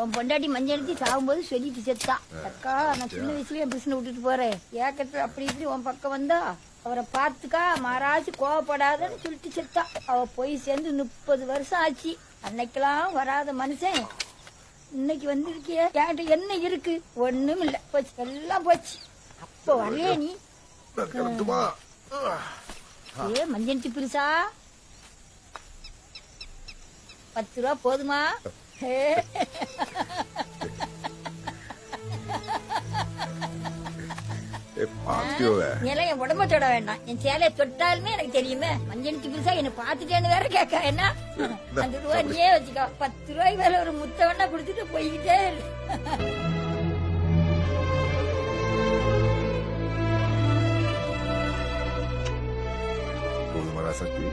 உன் பொண்டாட்டி மஞ்சள் எடுத்து சாகும்போது சொல்லிட்டு செத்தா. அக்கா நான் சின்ன வயசுலயே என் புருஷனை விட்டுட்டு போறேன், ஏக்கத்துல அப்படி இப்படி உன் பக்கம் வந்தா அவரை பார்த்துக்கா மாறாச்சு கோவப்படாதன்னு சொல்லிட்டு செத்தா. அவ போய் சேர்ந்து 30 வருஷம் ஆச்சு. அன்னைக்கெல்லாம் வராத மனுஷன் இன்னைக்கு வந்திருக்கிய. என்கிட்ட என்ன இருக்கு? ஒண்ணும் இல்ல, போச்சு, எல்லாம் போச்சு. அப்ப வரலையே நீ. ஏ மஞ்சள் பிரிசா 10 ரூபா போதுமா? எல்லாம் என் உடம்ப தொட வேண்டாம், என் சேலையை தொட்டாலுமே எனக்கு தெரியுமே. மஞ்சள் பிரிசா என்ன பாத்துட்டேன்னு வேற கேட்க என்ன? அந்த ரூபா நீயே வச்சுக்கோ. 10 ரூபாய்க்கு வேற ஒரு முத்த வேணா குடுத்துட்டு போய்கிட்டே இருக்கு. போதுமாடா சக்தி.